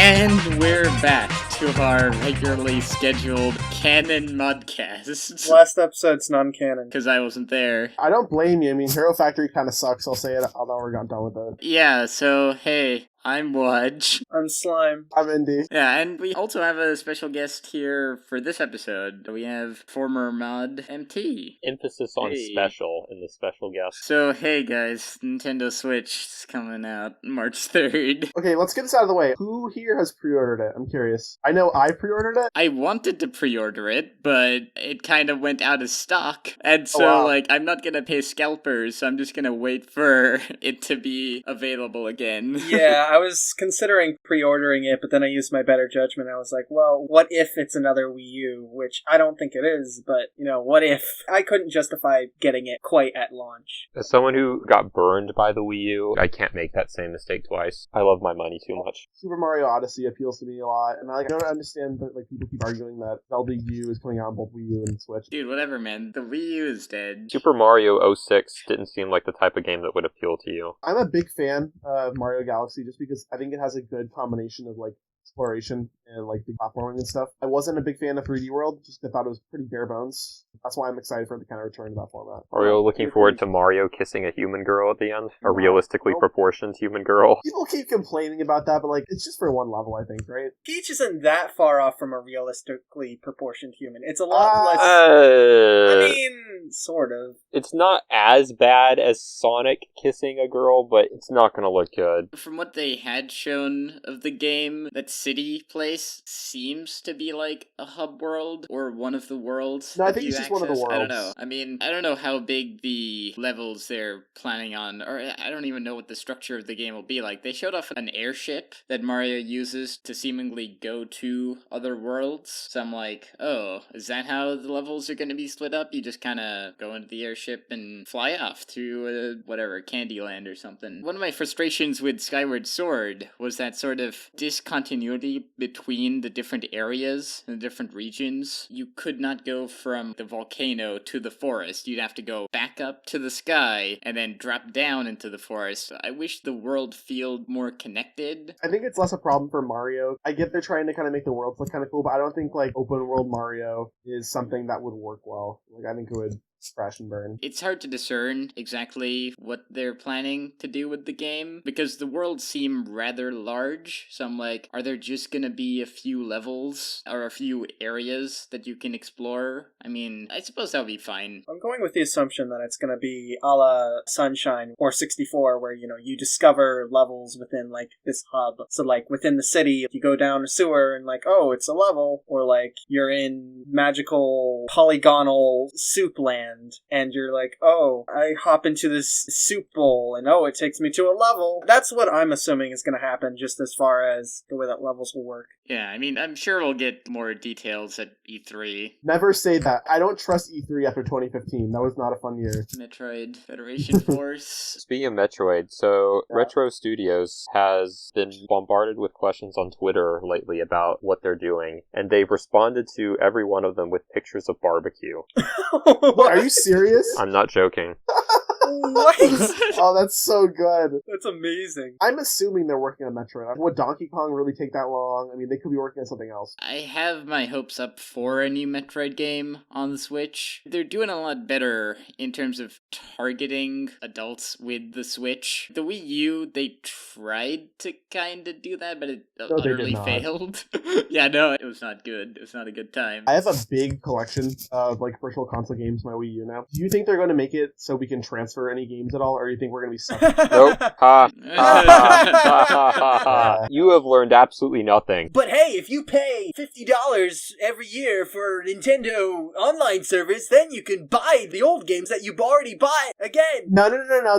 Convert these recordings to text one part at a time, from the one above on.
And we're back to our regularly scheduled canon mudcast. Last episode's non-canon. Because I wasn't there. I don't blame you. I mean, Hero Factory kind of sucks, I'll say it, although we're not done with it. Yeah, so hey, I'm Wudge. I'm Slime. I'm Indy. Yeah, and we also have a special guest here for this episode. We have former mod MT. Emphasis on special in the special guest. So hey guys, Nintendo Switch is coming out March 3rd. Okay, let's get this out of the way. Who here has pre-ordered it? I'm curious. I know I pre-ordered it. I wanted to pre-order it, but it kind of went out of stock. And so, I'm not gonna pay scalpers, so I'm just gonna wait for it to be available again. Yeah, I was considering pre-ordering it, but then I used my better judgment. I was like, well, what if it's another Wii U? Which I don't think it is, but, what if? I couldn't justify getting it quite at launch. As someone who got burned by the Wii U, I can't make that same mistake twice. I love my money too much. Super Mario Odyssey appeals to me a lot, and I don't understand that people keep arguing that Zelda U is coming out on both Wii U and Switch. Dude, whatever, man. The Wii U is dead. Super Mario 06 didn't seem like the type of game that would appeal to you. I'm a big fan of Mario Galaxy just because I think it has a good combination of exploration and the platforming and stuff. I wasn't a big fan of 3D World, just I thought it was pretty bare bones. That's why I'm excited for it to kind of return to that format. Are you looking forward to Mario kissing a human girl at the end? A realistically proportioned human girl? People keep complaining about that, but it's just for one level, I think, right? Peach isn't that far off from a realistically proportioned human. It's a lot less... I mean, sort of. It's not as bad as Sonic kissing a girl, but it's not going to look good. From what they had shown of the game, that city place seems to be a hub world, or one of the worlds. No, I think it's just one of the worlds. I don't know. I mean, I don't know how big the levels they're planning on, or I don't even know what the structure of the game will be like. They showed off an airship that Mario uses to seemingly go to other worlds. So I'm like, oh, is that how the levels are going to be split up? You just kind of go into the airship and fly off to whatever, Candyland or something. One of my frustrations with Skyward Sword was that sort of discontinuity between the different areas and the different regions. You could not go from the volcano to the forest. You'd have to go back up to the sky and then drop down into the forest. I wish the world felt more connected. I think it's less a problem for Mario. I get they're trying to kind of make the world look kind of cool, but I don't think open world Mario is something that would work well. I think it would crash and burn. It's hard to discern exactly what they're planning to do with the game, because the worlds seem rather large, so I'm like, are there just gonna be a few levels, or a few areas that you can explore? I mean, I suppose that'll be fine. I'm going with the assumption that it's gonna be a la Sunshine or 64, where, you discover levels within, this hub. So, within the city, you go down a sewer and, oh, it's a level, or, you're in magical polygonal soup land, and you're like, oh, I hop into this soup bowl, and it takes me to a level. That's what I'm assuming is going to happen, just as far as the way that levels will work. Yeah, I mean, I'm sure we'll get more details at E3. Never say that. I don't trust E3 after 2015. That was not a fun year. Metroid Federation Force. Speaking of Metroid, Retro Studios has been bombarded with questions on Twitter lately about what they're doing, and they've responded to every one of them with pictures of barbecue. What, are you serious? I'm not joking. What? Oh, that's so good. That's amazing. I'm assuming they're working on Metroid. Would Donkey Kong really take that long? I mean, they could be working on something else. I have my hopes up for a new Metroid game on the Switch. They're doing a lot better in terms of targeting adults with the Switch. The Wii U, they tried to kind of do that, but it utterly failed. Yeah, no, it was not good. It was not a good time. I have a big collection of virtual console games on my Wii U now. Do you think they're going to make it so we can transfer any games at all, or do you think we're going to be stuck? Nope. You have learned absolutely nothing. But hey, if you pay $50 every year for Nintendo online service, then you can buy the old games that you've already bought again. No.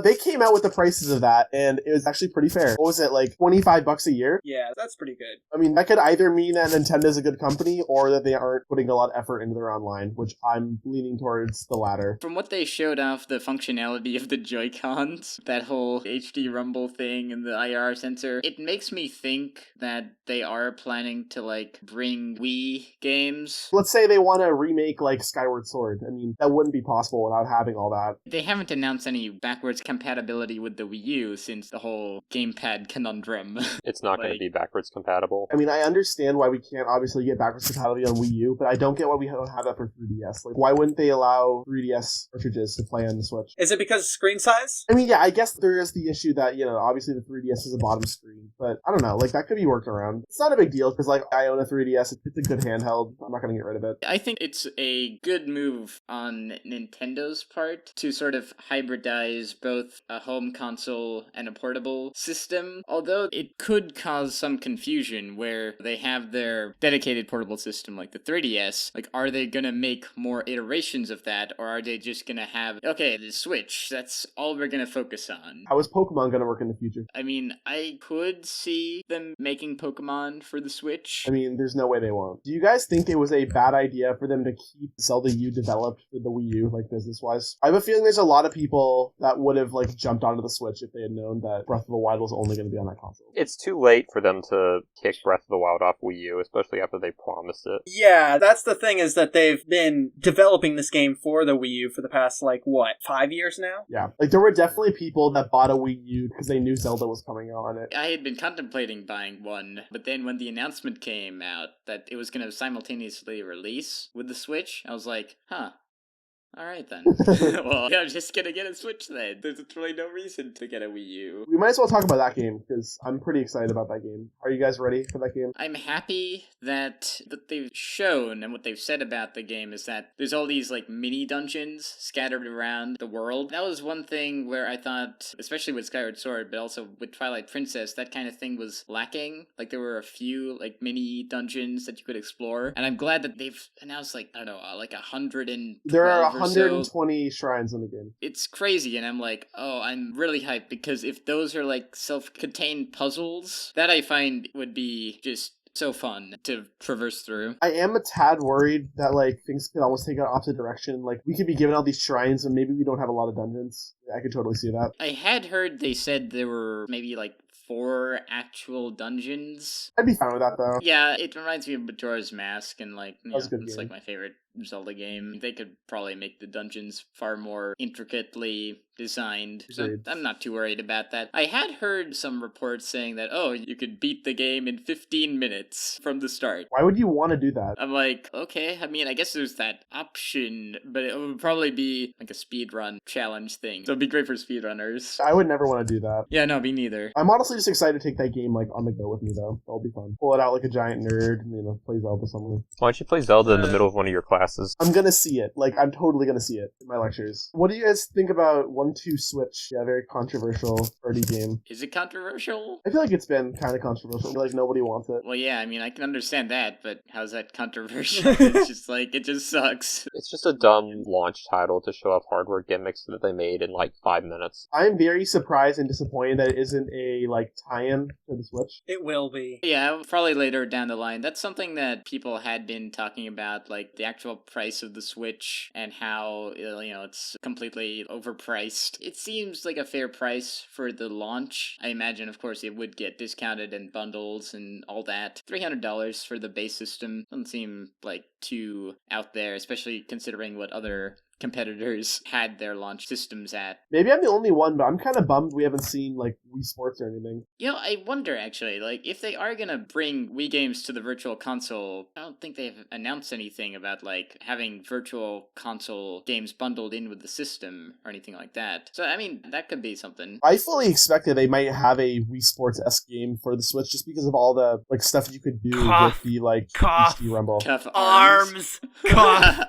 They came out with the prices of that, and it was actually pretty fair. What was it, $25 a year? Yeah, that's pretty good. I mean, that could either mean that Nintendo's a good company, or that they aren't putting a lot of effort into their online, which I'm leaning towards the latter. From what they showed off the functionality quality of the Joy-Cons, that whole HD rumble thing and the IR sensor, it makes me think that they are planning to, like, bring Wii games. Let's say they want to remake, like, Skyward Sword. I mean, that wouldn't be possible without having all that. They haven't announced any backwards compatibility with the Wii U since the whole gamepad conundrum. It's not going to be backwards compatible. I mean, I understand why we can't obviously get backwards compatibility on Wii U, but I don't get why we don't have that for 3DS. Like, why wouldn't they allow 3DS cartridges to play on the Switch? Is it because of screen size? I mean, yeah, I guess there is the issue that, obviously the 3DS is a bottom screen, but I don't know, like, that could be worked around. It's not a big deal, because, like, I own a 3DS, it's a good handheld, I'm not going to get rid of it. I think it's a good move on Nintendo's part to sort of hybridize both a home console and a portable system, although it could cause some confusion where they have their dedicated portable system like the 3DS. Like, are they gonna make more iterations of that, or are they just gonna have, okay, the Switch, that's all we're gonna focus on? How is Pokemon going to work in the future? I mean, I could see them making Pokemon for the Switch. I mean, there's no way they won't. Do you guys think it was a bad idea for them to keep Zelda U developed for the Wii U, like, business-wise? I have a feeling there's a lot of people that would have, like, jumped onto the Switch if they had known that Breath of the Wild was only going to be on that console. It's too late for them to kick Breath of the Wild off Wii U, especially after they promised it. Yeah, that's the thing, is that they've been developing this game for the Wii U for the past, 5 years now? Yeah. Like, there were definitely people that bought a Wii U because they knew Zelda was coming out on it. I had been contemplating buying one, but then when the announcement came out that it was going to simultaneously release with the Switch, I was like, huh. Alright then. Well, I'm just gonna get a Switch then. There's really no reason to get a Wii U. We might as well talk about that game, because I'm pretty excited about that game. Are you guys ready for that game? I'm happy that they've shown, and what they've said about the game is that there's all these, mini dungeons scattered around the world. That was one thing where I thought, especially with Skyward Sword, but also with Twilight Princess, that kind of thing was lacking. Like, there were a few, mini dungeons that you could explore, and I'm glad that they've announced, 100 There are or 120 shrines in the game. It's crazy, and I'm like, oh, I'm really hyped, because if those are self-contained puzzles, that I find would be just so fun to traverse through. I am a tad worried that things could almost take an opposite direction. We could be given all these shrines and maybe we don't have a lot of dungeons. I could totally see that. I had heard they said there were maybe 4 actual dungeons. I'd be fine with that though. Yeah, it reminds me of Majora's Mask, and it's my favorite Zelda game. They could probably make the dungeons far more intricately designed, so I'm not too worried about that. I had heard some reports saying that, you could beat the game in 15 minutes from the start. Why would you want to do that? I'm like, okay, I mean, I guess there's that option, but it would probably be a speedrun challenge thing, so it'd be great for speedrunners. I would never want to do that. Yeah, no, me neither. I'm honestly just excited to take that game on the go with me though. That'll be fun. Pull it out like a giant nerd and play Zelda somewhere. Why don't you play Zelda in the middle of one of your classes? I'm gonna see it. I'm totally gonna see it in my lectures. What do you guys think about 1-2 Switch? Yeah, very controversial party game. Is it controversial? I feel like it's been kind of controversial. I feel like nobody wants it. Well, yeah, I mean, I can understand that, but how's that controversial? It's just it just sucks. It's just a dumb launch title to show off hardware gimmicks that they made in 5 minutes. I'm very surprised and disappointed that it isn't a tie-in to the Switch. It will be. Yeah, probably later down the line. That's something that people had been talking about, the actual price of the Switch and how, it's completely overpriced. It seems like a fair price for the launch. I imagine, of course, it would get discounted in bundles and all that. $300 for the base system doesn't seem too out there, especially considering what other competitors had their launch systems at. Maybe I'm the only one, but I'm kind of bummed we haven't seen Wii Sports or anything. I wonder actually, if they are gonna bring Wii games to the Virtual Console, I don't think they've announced anything about having Virtual Console games bundled in with the system or anything like that. So I mean, that could be something. I fully expect that they might have a Wii Sports-esque game for the Switch just because of all the stuff you could do with the HD Rumble. Cuff arms. Cuff.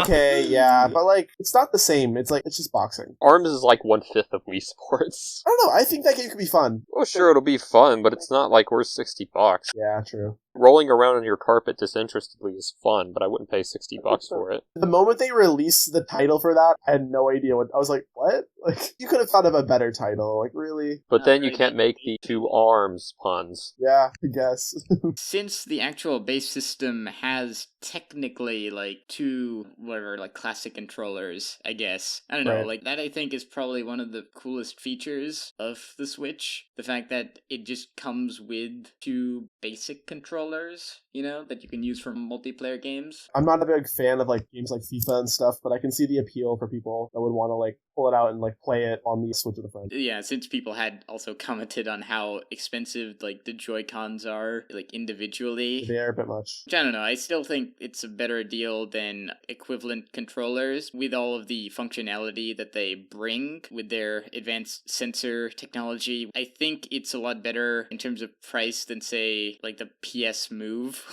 Okay, yeah. But it's not the same. It's just boxing. ARMS is 1/5 of Wii Sports. I don't know. I think that game could be fun. Well, sure, it'll be fun, but it's not worth $60. Yeah, true. Rolling around on your carpet disinterestedly is fun, but I wouldn't pay $60 for it. The moment they released the title for that, I had no idea what. I was like, what? Like, you could have thought of a better title. Like, really? But then you can't make the two arms puns. Yeah, I guess. Since the actual base system has technically like two whatever like classic controllers, I guess. I don't know, Right. like that I think is probably one of the coolest features of the Switch. The fact that it just comes with two basic controllers, you know, that you can use for multiplayer games. I'm not a big fan of like games like FIFA and stuff, but I can see the appeal for people that would want to like pull it out and like play it on the Switch of the front. Yeah, since people had also commented on how expensive like the Joy-Cons are, like individually. They are a bit much. Which I don't know, I still think it's a better deal than equivalent controllers with all of the functionality that they bring with their advanced sensor technology. I think it's a lot better in terms of price than, say, like the PS Move,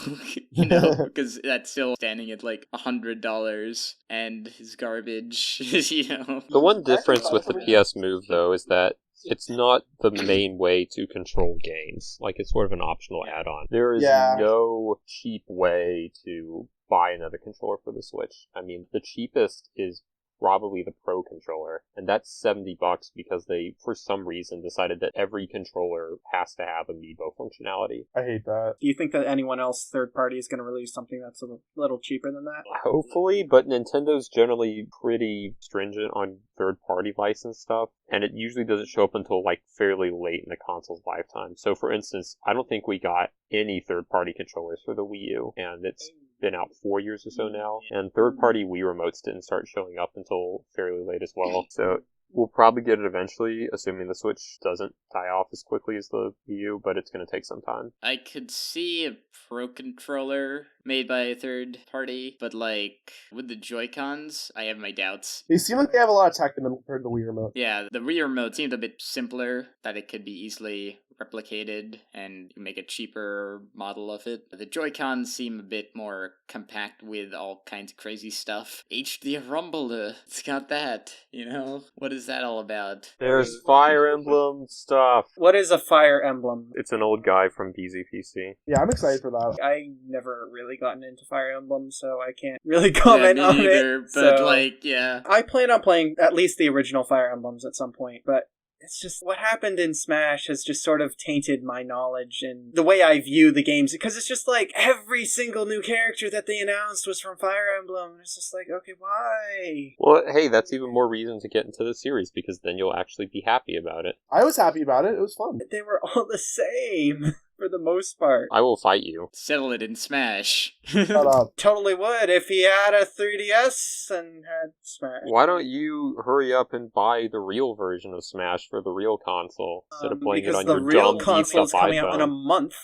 you know, because that's still standing at like $100 and is garbage, you know. The one difference with the PS Move, though, is that it's not the main way to control games. Like, it's sort of an optional add-on. There is no cheap way to buy another controller for the Switch. I mean, the cheapest is probably the Pro controller, and that's $70 because they, for some reason, decided that every controller has to have amiibo functionality. I hate that. Do you think that anyone else, third party, is going to release something that's a little cheaper than that? Hopefully, but Nintendo's generally pretty stringent on third-party license stuff, and it usually doesn't show up until, like, fairly late in the console's lifetime. So, for instance, I don't think we got any third-party controllers for the Wii U, and it's been out 4 years or so now, and third-party Wii remotes didn't start showing up until fairly late as well. So we'll probably get it eventually, assuming the Switch doesn't die off as quickly as the Wii U, but it's going to take some time. I could see a Pro controller made by a third party, but like with the Joy-Cons, I have my doubts. They seem like they have a lot of tech in them compared to the Wii remote. Yeah, the Wii remote seemed a bit simpler, that it could be easily replicated and make a cheaper model of it. The Joy-Cons seem a bit more compact with all kinds of crazy stuff. HD Rumble, it's got that, you know? What is that all about? There's Fire Emblem stuff. What is a Fire Emblem? It's an old guy from BZPC. Yeah, I'm excited for that. I never really gotten into Fire Emblem, so I can't really comment on it. But so like, yeah. I plan on playing at least the original Fire Emblems at some point, but it's just what happened in Smash has just sort of tainted my knowledge and the way I view the games, because it's just like every single new character that they announced was from Fire Emblem, and it's just like, okay, why? Well, hey, that's even more reason to get into the series, because then you'll actually be happy about it. I was happy about it. It was fun. They were all the same. For the most part. I will fight you. Settle it in Smash. Shut up. Totally would if he had a 3DS and had Smash. Why don't you hurry up and buy the real version of Smash for the real console instead of playing it on your dumb Because the real console is coming out in a iPhone? month.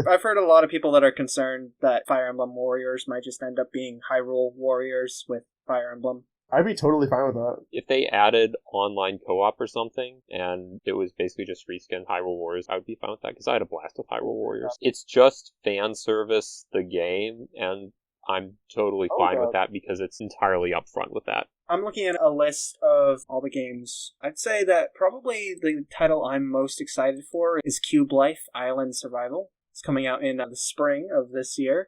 I've heard a lot of people that are concerned that Fire Emblem Warriors might just end up being Hyrule Warriors with Fire Emblem. I'd be totally fine with that. If they added online co-op or something, and it was basically just reskin Hyrule Warriors, I would be fine with that, because I had a blast with Hyrule Warriors. It's just fan service, the game, and I'm totally fine with that, because it's entirely upfront with that. I'm looking at a list of all the games. I'd say that probably the title I'm most excited for is Cube Life Island Survival. It's coming out in the spring of this year.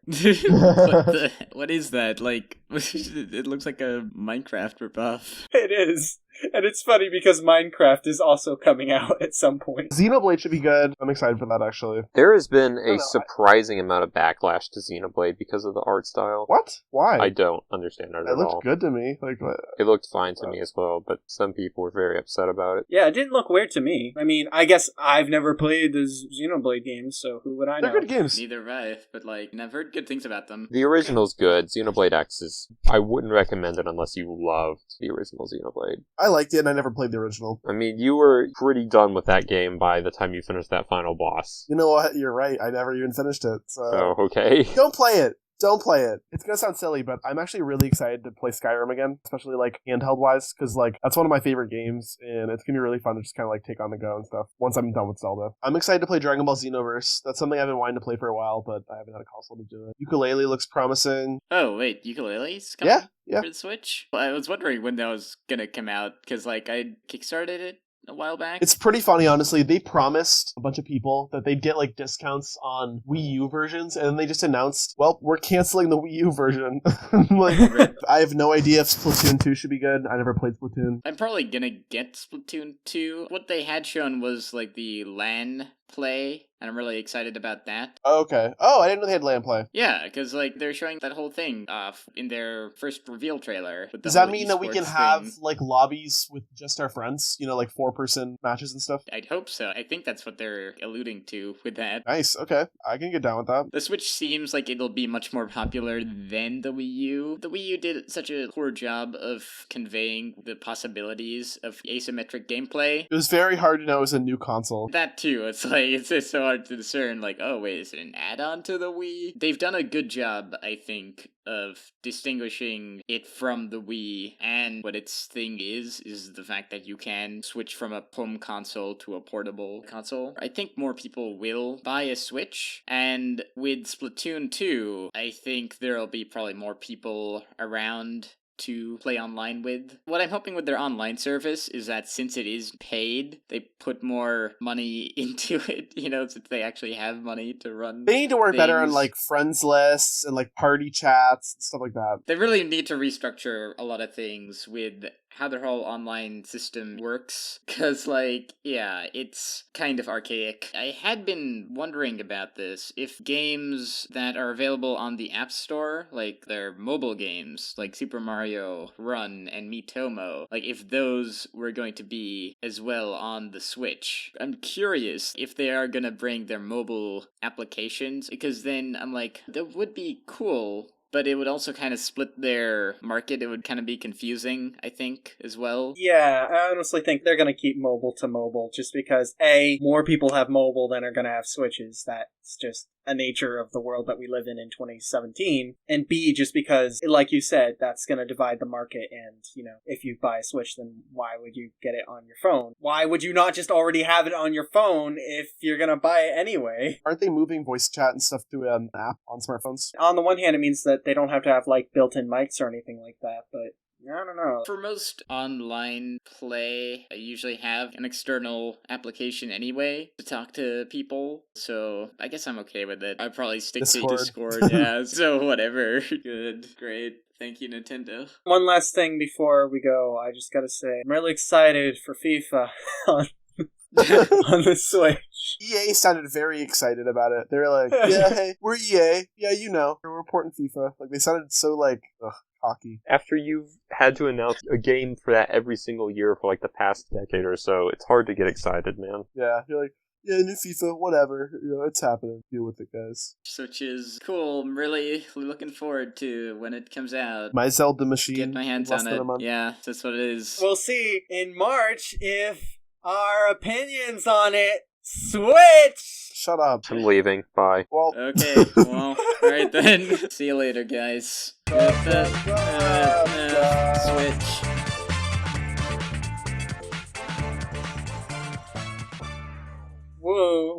What is that? Like, it looks like a Minecraft ripoff. It is. And it's funny because Minecraft is also coming out at some point. Xenoblade should be good. I'm excited for that, actually. There has been a surprising amount of backlash to Xenoblade because of the art style. What? Why? I don't understand it at all. It looked good to me. Like, what? It looked fine to me as well, but some people were very upset about it. Yeah, it didn't look weird to me. I mean, I guess I've never played the Xenoblade games, so who would I know? They're good games. Neither have I, but like, I've heard good things about them. The original's good. Xenoblade X is... I wouldn't recommend it unless you loved the original Xenoblade. I liked it, and I never played the original. I mean, you were pretty done with that game by the time you finished that final boss. You know what? You're right. I never even finished it. So Oh, okay. don't play it. Don't play it. It's gonna sound silly, but I'm actually really excited to play Skyrim again, especially like handheld wise, because like that's one of my favorite games, and it's gonna be really fun to just kind of like take on the go and stuff once I'm done with Zelda. I'm excited to play Dragon Ball Xenoverse. That's something I've been wanting to play for a while, but I haven't had a console to do it. Ukulele looks promising. Oh, wait, Ukulele's coming Yeah. for the Switch? Well, I was wondering when that was gonna come out, because like, I kickstarted it a while back. It's pretty funny, honestly. They promised a bunch of people that they'd get like discounts on Wii U versions, and then they just announced, well, we're canceling the Wii U version. Like, I have no idea if Splatoon 2 should be good. I never played Splatoon. I'm probably gonna get Splatoon 2. What they had shown was like the LAN play, and I'm really excited about that. Okay. Oh, I didn't know they had LAN play. Yeah, because like they're showing that whole thing off in their first reveal trailer. With the Does that whole mean that we can esports have thing. like lobbies with just our friends? You know, like 4-person matches and stuff? I'd hope so. I think that's what they're alluding to with that. Nice. Okay. I can get down with that. The Switch seems like it'll be much more popular than the Wii U. The Wii U did such a poor job of conveying the possibilities of asymmetric gameplay. It was very hard to know it was a new console. That too, it's like, it's just so hard to discern, like, oh wait, is it an add-on to the Wii? They've done a good job, I think, of distinguishing it from the Wii, and what its thing is the fact that you can switch from a home console to a portable console. I think more people will buy a Switch, and with Splatoon 2, I think there'll be probably more people around to play online with. What I'm hoping with their online service is that since it is paid, they put more money into it, you know, since they actually have money to run. They need to work better on things. like friends lists and like party chats and stuff like that. They really need to restructure a lot of things with how their whole online system works. Because, like, yeah, it's kind of archaic. I had been wondering about this. If games that are available on the App Store, like their mobile games, like Super Mario Run and Miitomo, like if those were going to be as well on the Switch. I'm curious if they are going to bring their mobile applications, because then I'm like, that would be cool. But it would also kind of split their market. It would kind of be confusing, I think, as well. Yeah, I honestly think they're going to keep mobile to mobile just because, A, more people have mobile than are going to have Switches. That's just a nature of the world that we live in 2017. And B, just because, like you said, that's going to divide the market. And, you know, if you buy a Switch, then why would you get it on your phone? Why would you not just already have it on your phone if you're going to buy it anyway? Aren't they moving voice chat and stuff to an app on smartphones? On the one hand, it means that they don't have to have, like, built-in mics or anything like that, but I don't know. For most online play, I usually have an external application anyway to talk to people, so I guess I'm okay with it. I'd probably stick to Discord, yeah, so whatever. Good, great. Thank you, Nintendo. One last thing before we go, I just gotta say, I'm really excited for FIFA on the Switch. EA sounded very excited about it. They were like, yeah, hey, we're EA. Yeah, you know, we're reporting FIFA. Like, they sounded so, like, cocky. After you've had to announce a game for that every single year for, like, the past decade or so, it's hard to get excited, man. Yeah, you're like, yeah, new FIFA, whatever. You know, it's happening. Deal with it, guys. Which is cool. I'm really looking forward to when it comes out. My Zelda machine. Get my hands on it. Yeah, that's what it is. We'll see in March if our opinions on it switch. Shut up. I'm leaving. Bye. Well. Okay, well, alright then. See you later, guys. Switch. Whoa.